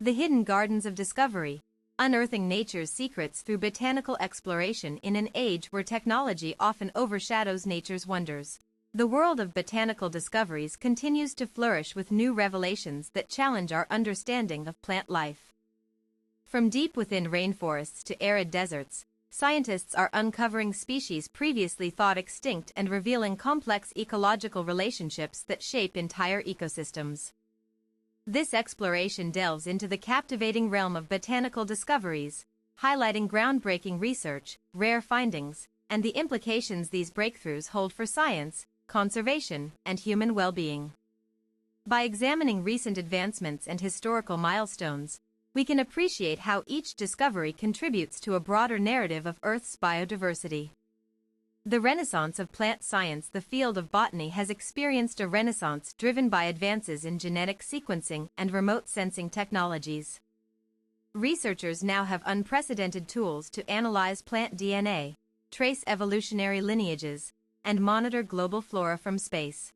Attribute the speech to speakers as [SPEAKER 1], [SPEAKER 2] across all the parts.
[SPEAKER 1] The Hidden Gardens of Discovery, unearthing nature's secrets through botanical exploration in an age where technology often overshadows nature's wonders. The world of botanical discoveries continues to flourish with new revelations that challenge our understanding of plant life. From deep within rainforests to arid deserts, scientists are uncovering species previously thought extinct and revealing complex ecological relationships that shape entire ecosystems. This exploration delves into the captivating realm of botanical discoveries, highlighting groundbreaking research, rare findings, and the implications these breakthroughs hold for science, conservation, and human well-being. By examining recent advancements and historical milestones, we can appreciate how each discovery contributes to a broader narrative of Earth's biodiversity. The renaissance of plant science. The field of botany has experienced a renaissance driven by advances in genetic sequencing and remote sensing technologies. Researchers now have unprecedented tools to analyze plant DNA, trace evolutionary lineages, and monitor global flora from space.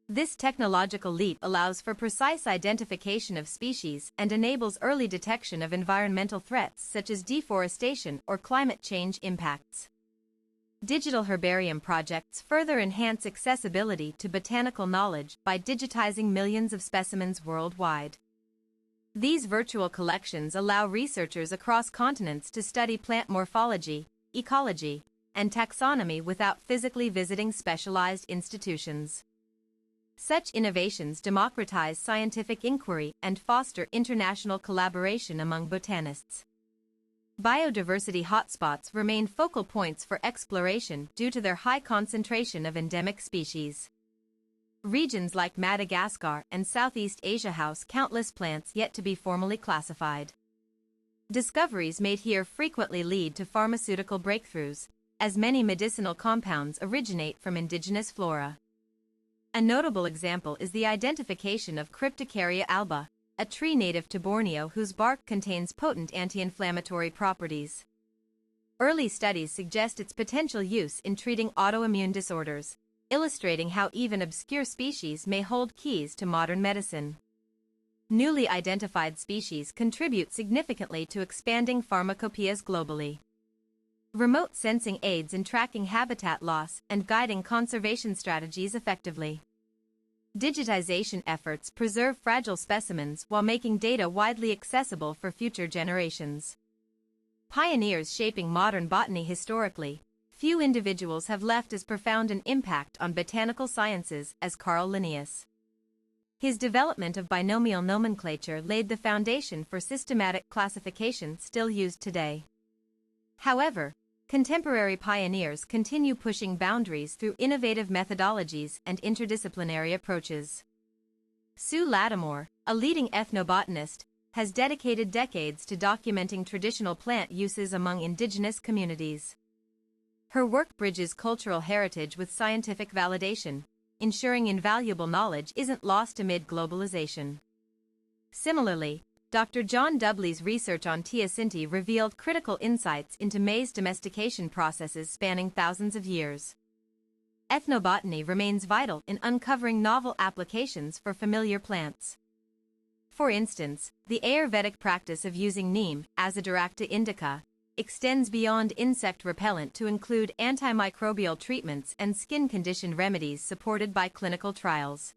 [SPEAKER 1] This technological leap allows for precise identification of species and enables early detection of environmental threats such as deforestation or climate change impacts. Digital herbarium projects further enhance accessibility to botanical knowledge by digitizing millions of specimens worldwide. These virtual collections allow researchers across continents to study plant morphology, ecology, and taxonomy without physically visiting specialized institutions. Such innovations democratize scientific inquiry and foster international collaboration among botanists. Biodiversity hotspots remain focal points for exploration due to their high concentration of endemic species. Regions like Madagascar and Southeast Asia house countless plants yet to be formally classified. Discoveries made here frequently lead to pharmaceutical breakthroughs, as many medicinal compounds originate from indigenous flora. A notable example is the identification of Cryptocarya alba, a tree native to Borneo whose bark contains potent anti-inflammatory properties. Early studies suggest its potential use in treating autoimmune disorders, illustrating how even obscure species may hold keys to modern medicine. Newly identified species contribute significantly to expanding pharmacopoeias globally. Remote sensing aids in tracking habitat loss and guiding conservation strategies effectively. Digitization efforts preserve fragile specimens while making data widely accessible for future generations. Pioneers shaping modern botany. Historically, few individuals have left as profound an impact on botanical sciences as Carl Linnaeus. His development of binomial nomenclature laid the foundation for systematic classification still used today. However, contemporary pioneers continue pushing boundaries through innovative methodologies and interdisciplinary approaches. Sue Lattimore, a leading ethnobotanist, has dedicated decades to documenting traditional plant uses among indigenous communities. Her work bridges cultural heritage with scientific validation, ensuring invaluable knowledge isn't lost amid globalization. Similarly, Dr. John Dudley's research on teosinte revealed critical insights into maize domestication processes spanning thousands of years. Ethnobotany remains vital in uncovering novel applications for familiar plants. For instance, the Ayurvedic practice of using neem, Azadirachta indica, extends beyond insect repellent to include antimicrobial treatments and skin condition remedies supported by clinical trials.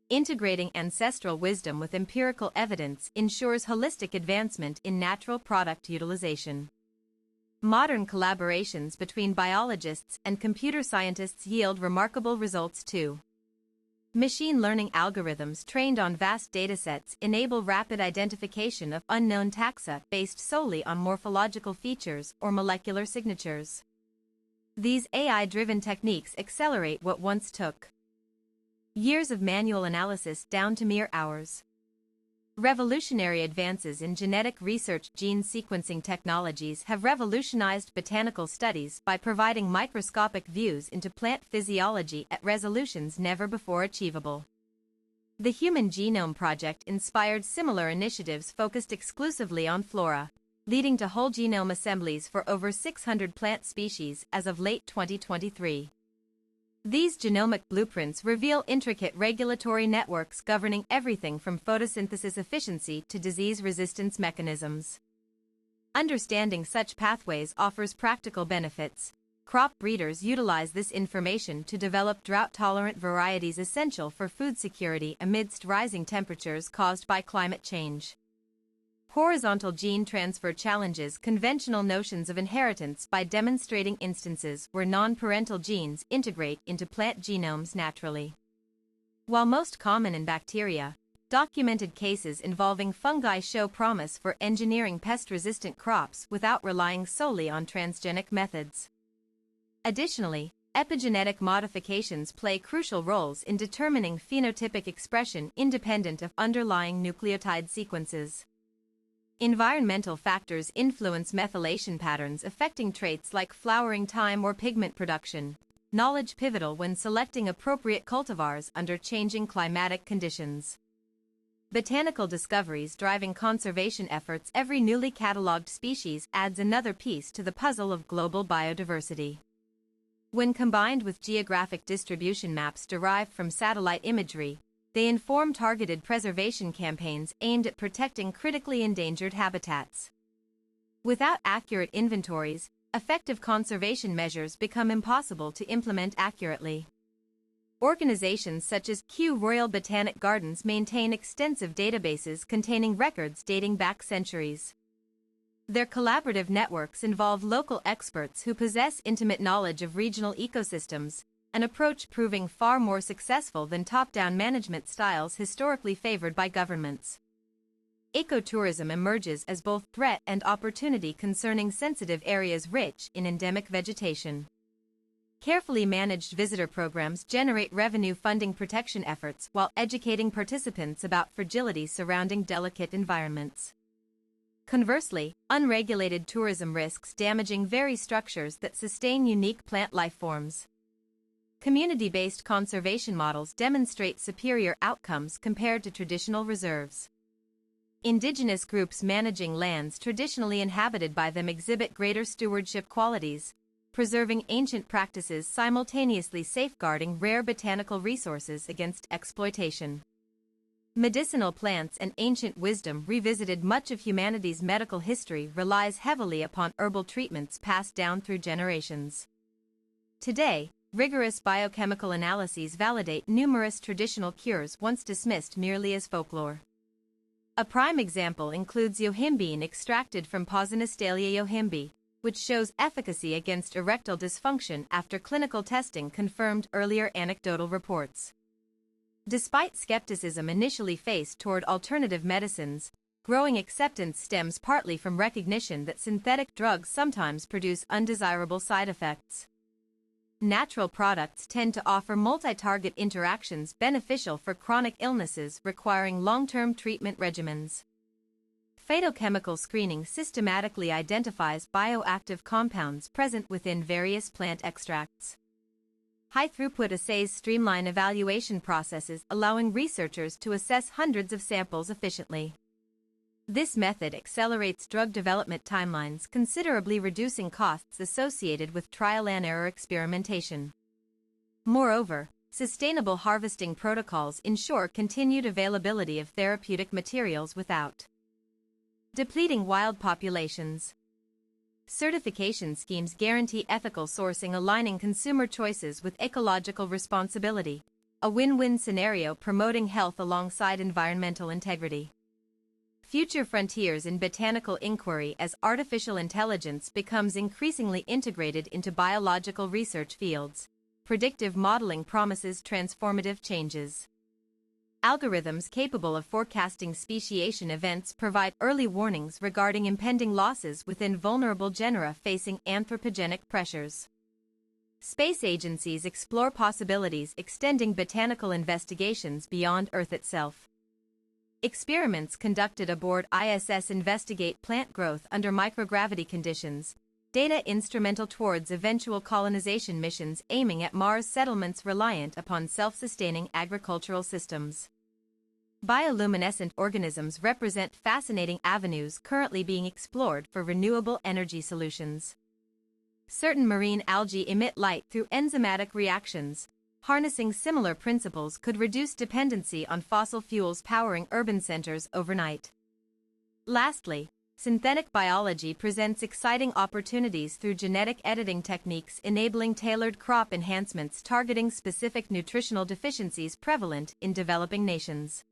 [SPEAKER 1] Integrating ancestral wisdom with empirical evidence ensures holistic advancement in natural product utilization. Modern collaborations between biologists and computer scientists yield remarkable results too. Machine learning algorithms trained on vast datasets enable rapid identification of unknown taxa based solely on morphological features or molecular signatures. These AI-driven techniques accelerate what once took years of manual analysis down to mere hours. Revolutionary advances in genetic research. Gene sequencing technologies have revolutionized botanical studies by providing microscopic views into plant physiology at resolutions never before achievable. The Human Genome Project inspired similar initiatives focused exclusively on flora, leading to whole genome assemblies for over 600 plant species as of late 2023. These genomic blueprints reveal intricate regulatory networks governing everything from photosynthesis efficiency to disease resistance mechanisms. Understanding such pathways offers practical benefits. Crop breeders utilize this information to develop drought-tolerant varieties essential for food security amidst rising temperatures caused by climate change. Horizontal gene transfer challenges conventional notions of inheritance by demonstrating instances where non-parental genes integrate into plant genomes naturally. While most common in bacteria, documented cases involving fungi show promise for engineering pest-resistant crops without relying solely on transgenic methods. Additionally, epigenetic modifications play crucial roles in determining phenotypic expression independent of underlying nucleotide sequences. Environmental factors influence methylation patterns affecting traits like flowering time or pigment production, knowledge pivotal when selecting appropriate cultivars under changing climatic conditions. Botanical discoveries driving conservation efforts. Every newly cataloged species adds another piece to the puzzle of global biodiversity. When combined with geographic distribution maps derived from satellite imagery, they inform targeted preservation campaigns aimed at protecting critically endangered habitats. Without accurate inventories, effective conservation measures become impossible to implement accurately. Organizations such as Kew Royal Botanic Gardens maintain extensive databases containing records dating back centuries. Their collaborative networks involve local experts who possess intimate knowledge of regional ecosystems, an approach proving far more successful than top-down management styles historically favored by governments. Ecotourism emerges as both threat and opportunity concerning sensitive areas rich in endemic vegetation. Carefully managed visitor programs generate revenue funding protection efforts while educating participants about fragility surrounding delicate environments. Conversely, unregulated tourism risks damaging very structures that sustain unique plant life forms. Community-based conservation models demonstrate superior outcomes compared to traditional reserves. Indigenous groups managing lands traditionally inhabited by them exhibit greater stewardship qualities, preserving ancient practices simultaneously safeguarding rare botanical resources against exploitation. Medicinal plants and ancient wisdom revisited. Much of humanity's medical history relies heavily upon herbal treatments passed down through generations. Today, rigorous biochemical analyses validate numerous traditional cures once dismissed merely as folklore. A prime example includes yohimbine extracted from Posinistalia yohimbi, which shows efficacy against erectile dysfunction after clinical testing confirmed earlier anecdotal reports. Despite skepticism initially faced toward alternative medicines, growing acceptance stems partly from recognition that synthetic drugs sometimes produce undesirable side effects. Natural products tend to offer multi-target interactions beneficial for chronic illnesses requiring long-term treatment regimens. Phytochemical screening systematically identifies bioactive compounds present within various plant extracts. High-throughput assays streamline evaluation processes, allowing researchers to assess hundreds of samples efficiently. This method accelerates drug development timelines, considerably reducing costs associated with trial-and-error experimentation. Moreover, sustainable harvesting protocols ensure continued availability of therapeutic materials without depleting wild populations. Certification schemes guarantee ethical sourcing, aligning consumer choices with ecological responsibility, a win-win scenario promoting health alongside environmental integrity. Future frontiers in botanical inquiry. As artificial intelligence becomes increasingly integrated into biological research fields, predictive modeling promises transformative changes. Algorithms capable of forecasting speciation events provide early warnings regarding impending losses within vulnerable genera facing anthropogenic pressures. Space agencies explore possibilities extending botanical investigations beyond Earth itself. Experiments conducted aboard ISS investigate plant growth under microgravity conditions, data instrumental towards eventual colonization missions aiming at Mars settlements reliant upon self-sustaining agricultural systems. Bioluminescent organisms represent fascinating avenues currently being explored for renewable energy solutions. Certain marine algae emit light through enzymatic reactions, harnessing similar principles could reduce dependency on fossil fuels powering urban centers overnight. Lastly, synthetic biology presents exciting opportunities through genetic editing techniques enabling tailored crop enhancements targeting specific nutritional deficiencies prevalent in developing nations.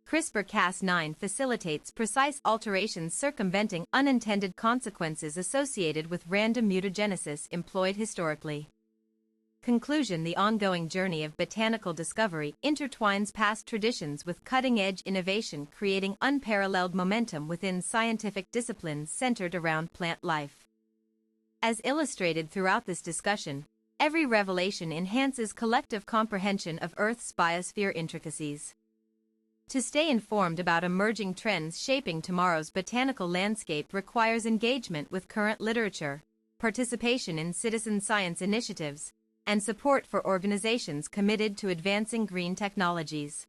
[SPEAKER 1] CRISPR-Cas9 facilitates precise alterations circumventing unintended consequences associated with random mutagenesis employed historically. Conclusion: the ongoing journey of botanical discovery intertwines past traditions with cutting-edge innovation, creating unparalleled momentum within scientific disciplines centered around plant life. As illustrated throughout this discussion, every revelation enhances collective comprehension of Earth's biosphere intricacies. To stay informed about emerging trends shaping tomorrow's botanical landscape requires engagement with current literature, participation in citizen science initiatives, and support for organizations committed to advancing green technologies.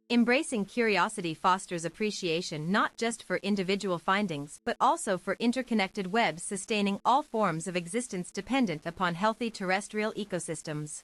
[SPEAKER 1] Embracing curiosity fosters appreciation not just for individual findings but also for interconnected webs sustaining all forms of existence dependent upon healthy terrestrial ecosystems.